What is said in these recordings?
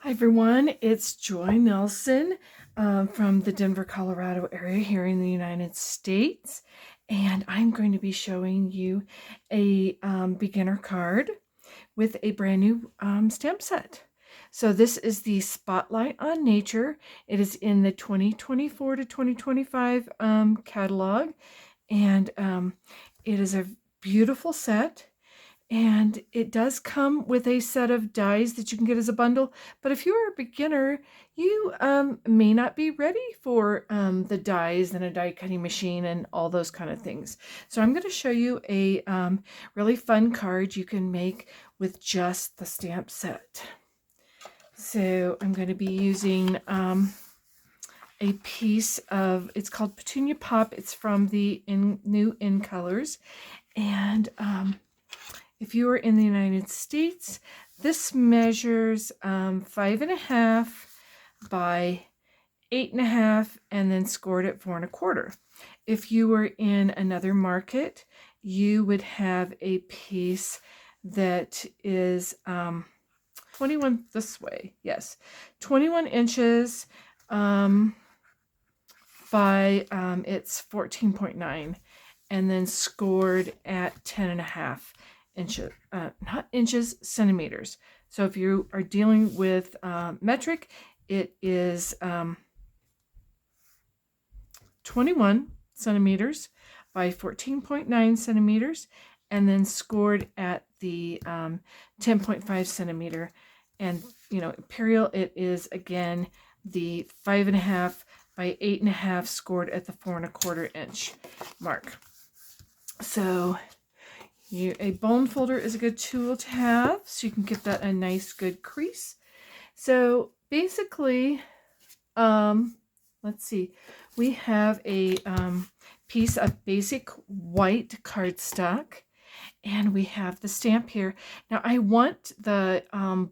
Hi everyone, it's Joy Nelson from the Denver, Colorado area here in the United States, and I'm going to be showing you a beginner card with a brand new stamp set. So this is the Spotlight on Nature. It is in the 2024 to 2025 catalog, and it is a beautiful set. And it does come with a set of dies that you can get as a bundle. But if you're a beginner, you may not be ready for the dies and a die cutting machine and all those kind of things. So I'm going to show you a really fun card you can make with just the stamp set. So I'm going to be using a piece of, it's called Petunia Pop. It's from the new In Colors. And if you are in the United States, this measures 5.5 by 8.5 and then scored at 4.25. If you were in another market, you would have a piece that is 21 this way. Yes, 21 inches by it's 14.9 and then scored at 10.5 inches, not inches, centimeters. So if you are dealing with metric, it is 21 centimeters by 14.9 centimeters, and then scored at the 10.5 centimeter. And imperial, it is again the 5.5 by 8.5 scored at the 4.25 inch mark. So a bone folder is a good tool to have, so you can get that a nice good crease. So basically, let's see, we have a piece of basic white cardstock, and we have the stamp here. Now I want the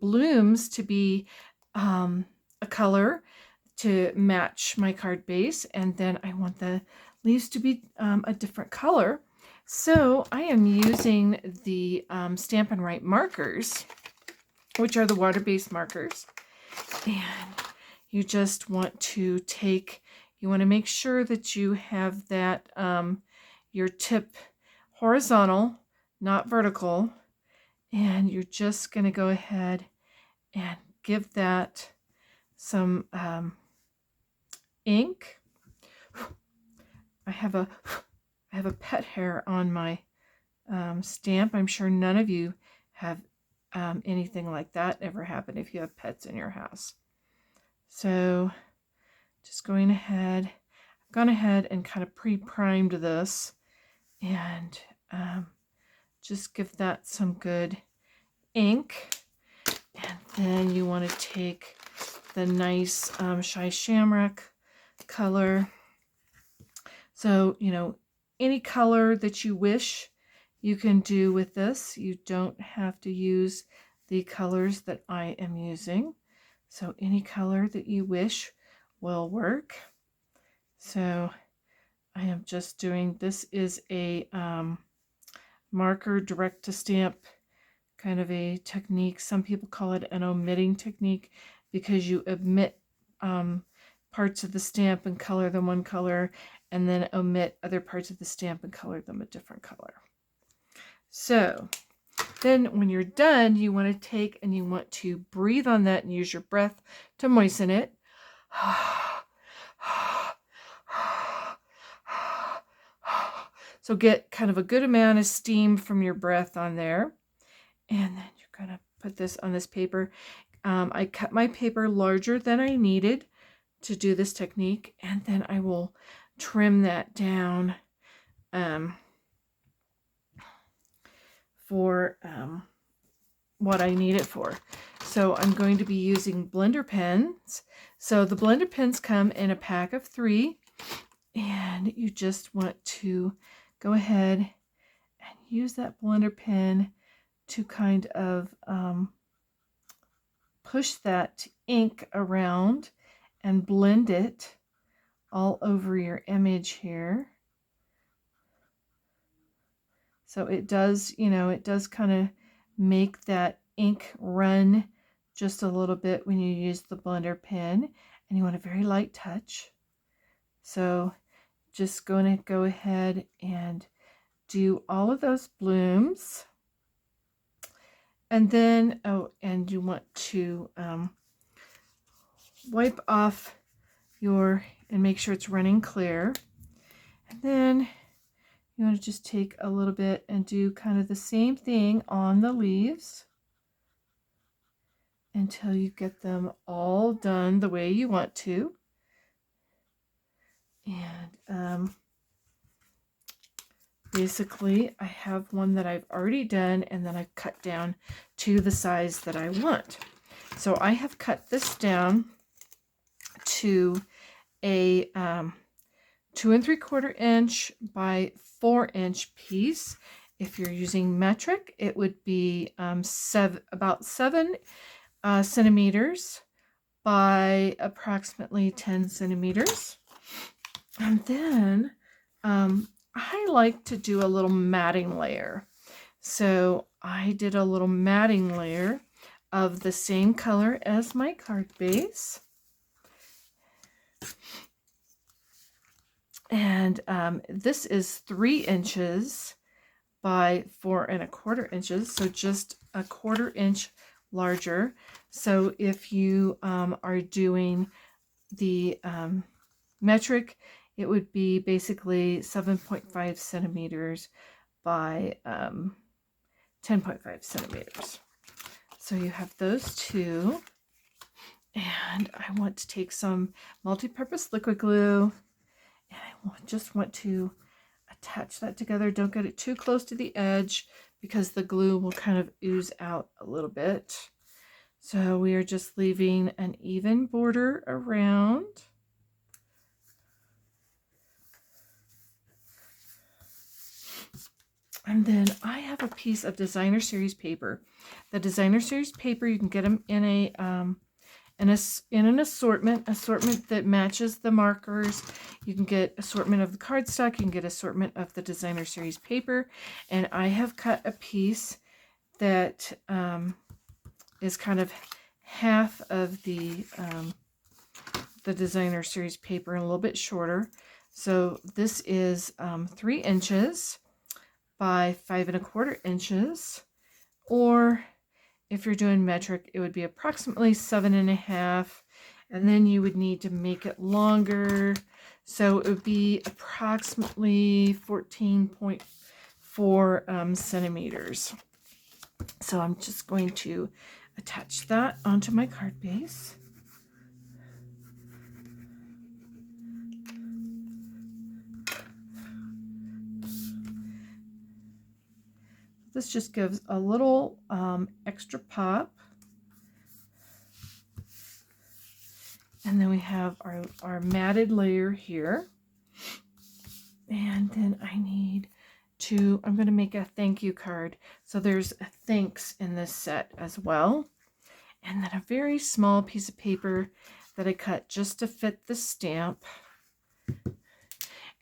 blooms to be a color to match my card base, and then I want the leaves to be a different color. So I am using the Stampin' Write markers, which are the water-based markers. And you just want to you want to make sure that you have that your tip horizontal, not vertical. And you're just going to go ahead and give that some ink. I have a pet hair on my stamp. I'm sure none of you have anything like that ever happen if you have pets in your house. So just going ahead, I've gone ahead and kind of pre-primed this, and just give that some good ink. And then you want to take the nice Shy Shamrock color. So, any color that you wish you can do with this. You don't have to use the colors that I am using. So any color that you wish will work. So I am just doing, this is a marker direct to stamp kind of a technique. Some people call it an omitting technique because you omit parts of the stamp and color them one color, and then omit other parts of the stamp and color them a different color. So then when you're done, you want to take and you want to breathe on that and use your breath to moisten it. So get kind of a good amount of steam from your breath on there. And then you're going to put this on this paper. I cut my paper larger than I needed to do this technique, and then I will trim that down for what I need it for. So I'm going to be using blender pens. So the blender pens come in a pack of 3, and you just want to go ahead and use that blender pen to kind of push that ink around and blend it all over your image here. So it does, it does kind of make that ink run just a little bit when you use the blender pen, and you want a very light touch. So just going to go ahead and do all of those blooms. And then, oh, and you want to wipe off and make sure it's running clear. And then you want to just take a little bit and do kind of the same thing on the leaves until you get them all done the way you want to. And basically I have one that I've already done, and then I've cut down to the size that I want. So I have cut this down to a 2 3/4 inch by 4 inch piece. If you're using metric, it would be about 7 centimeters by approximately 10 centimeters. And then I like to do a little matting layer. So I did a little matting layer of the same color as my card base. And this is 3 inches by 4 1/4 inches, so just a 1/4 inch larger. So if you are doing the metric, it would be basically 7.5 centimeters by 10.5 centimeters. So you have those two. And I want to take some multi-purpose liquid glue, and I just want to attach that together. Don't get it too close to the edge because the glue will kind of ooze out a little bit. So we are just leaving an even border around. And then I have a piece of Designer Series paper. The Designer Series paper, you can get them in an assortment that matches the markers. You can get assortment of the cardstock. You can get assortment of the Designer Series paper. And I have cut a piece that is kind of half of the Designer Series paper and a little bit shorter. So this is 3 inches by 5 1/4 inches, or if you're doing metric, it would be approximately 7.5, and then you would need to make it longer. So it would be approximately 14.4 centimeters. So I'm just going to attach that onto my card base. This just gives a little extra pop. And then we have our matted layer here. And then I'm going to make a thank you card. So there's a thanks in this set as well. And then a very small piece of paper that I cut just to fit the stamp.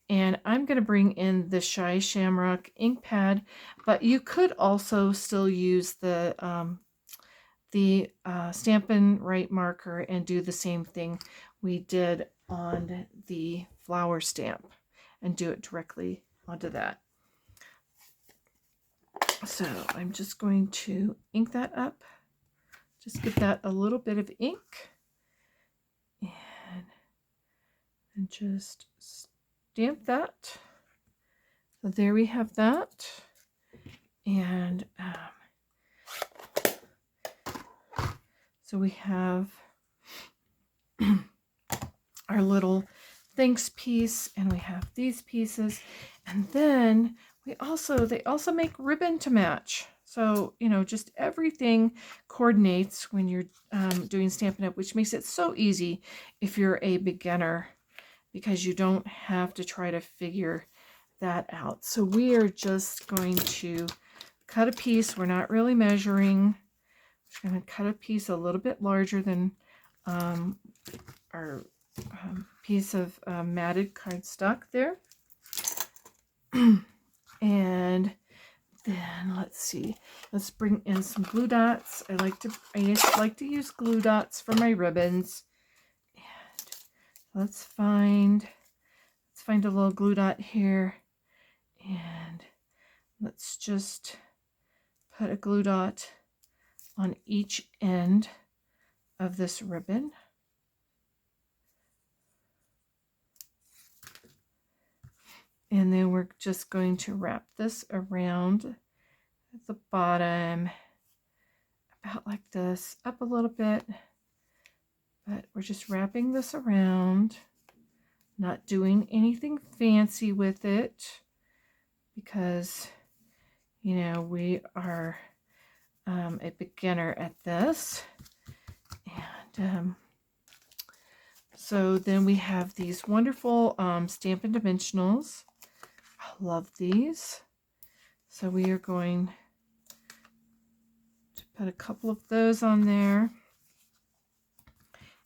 And I'm going to bring in the Shy Shamrock ink pad, but you could also still use the Stampin' Right marker and do the same thing we did on the flower stamp and do it directly onto that. So I'm just going to ink that up. Just give that a little bit of ink and just stamp that. So there we have that. And so we have our little thanks piece, and we have these pieces, and then they also make ribbon to match. So, you know, just everything coordinates when you're doing Stampin' Up, which makes it so easy if you're a beginner, because you don't have to try to figure that out. So we are just going to cut a piece. We're not really measuring. We're going to cut a piece a little bit larger than our piece of matted cardstock there. And then let's see. Let's bring in some glue dots. I like to use glue dots for my ribbons. And let's find a little glue dot here, and let's just put a glue dot on each end of this ribbon. And then we're just going to wrap this around at the bottom, about like this, up a little bit. But we're just wrapping this around, not doing anything fancy with it, because, you know, we are a beginner at this. And so then we have these wonderful Stampin' Dimensionals. I love these. So we are going to put a couple of those on there.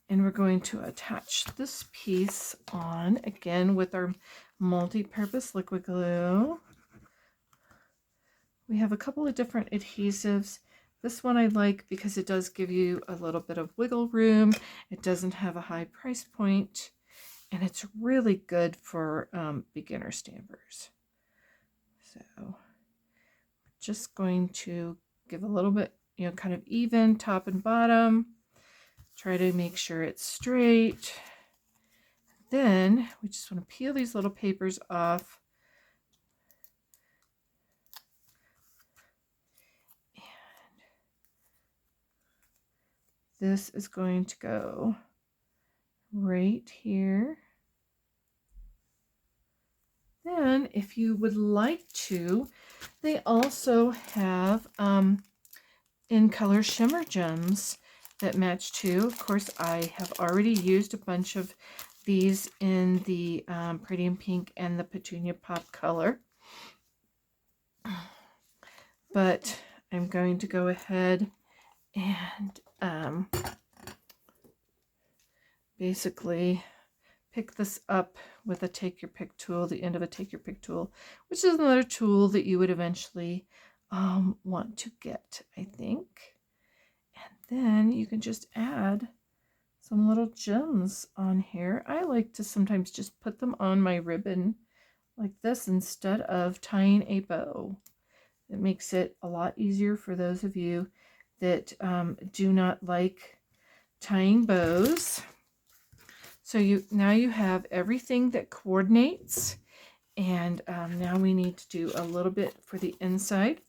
And we're going to attach this piece on again with our multi-purpose liquid glue. We have a couple of different adhesives. This one I like because it does give you a little bit of wiggle room. It doesn't have a high price point, and it's really good for beginner stampers. So we're just going to give a little bit, you know, kind of even top and bottom. Try to make sure it's straight. Then we just want to peel these little papers off. And this is going to go right here. Then, if you would like to, they also have in color shimmer gems that match too. Of course, I have already used a bunch of these in the Pretty in Pink and the Petunia Pop color. But I'm going to go ahead and basically pick this up with a Take Your Pick tool, the end of a Take Your Pick tool, which is another tool that you would eventually want to get, I think. And then you can just add some little gems on here. I like to sometimes just put them on my ribbon like this instead of tying a bow. It makes it a lot easier for those of you that do not like tying bows. So now you have everything that coordinates, and now we need to do a little bit for the inside.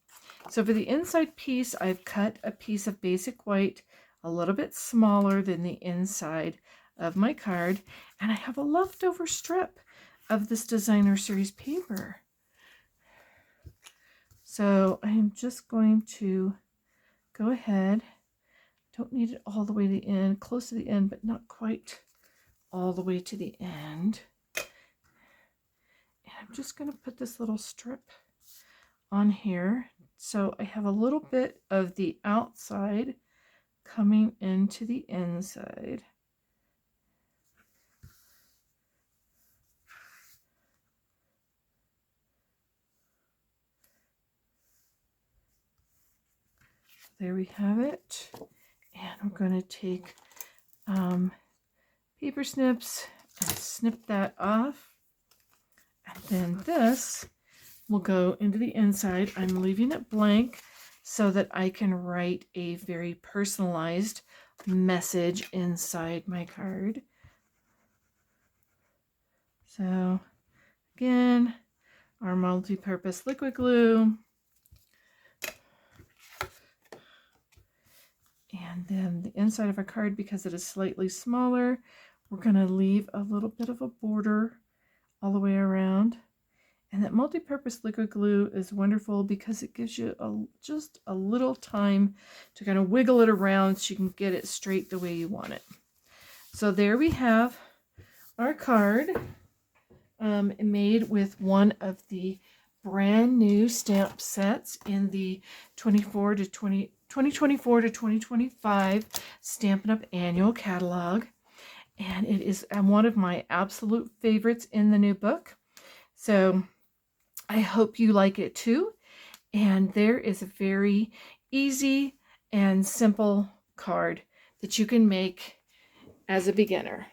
So for the inside piece, I've cut a piece of basic white a little bit smaller than the inside of my card, and I have a leftover strip of this Designer Series paper. So I'm just going to go ahead. Don't need it all the way to the end, close to the end, but not quite all the way to the end. And I'm just going to put this little strip on here. So I have a little bit of the outside coming into the inside. There we have it. And I'm going to take paper snips and snip that off. And then this will go into the inside. I'm leaving it blank so that I can write a very personalized message inside my card. So again, our multi-purpose liquid glue. And then the inside of our card, because it is slightly smaller, we're going to leave a little bit of a border all the way around. And that multi-purpose liquid glue is wonderful because it gives you just a little time to kind of wiggle it around so you can get it straight the way you want it. So there we have our card made with one of the brand new stamp sets in the 2024 to 2025 Stampin' Up! Annual Catalog. And it is one of my absolute favorites in the new book. So I hope you like it too. And there is a very easy and simple card that you can make as a beginner.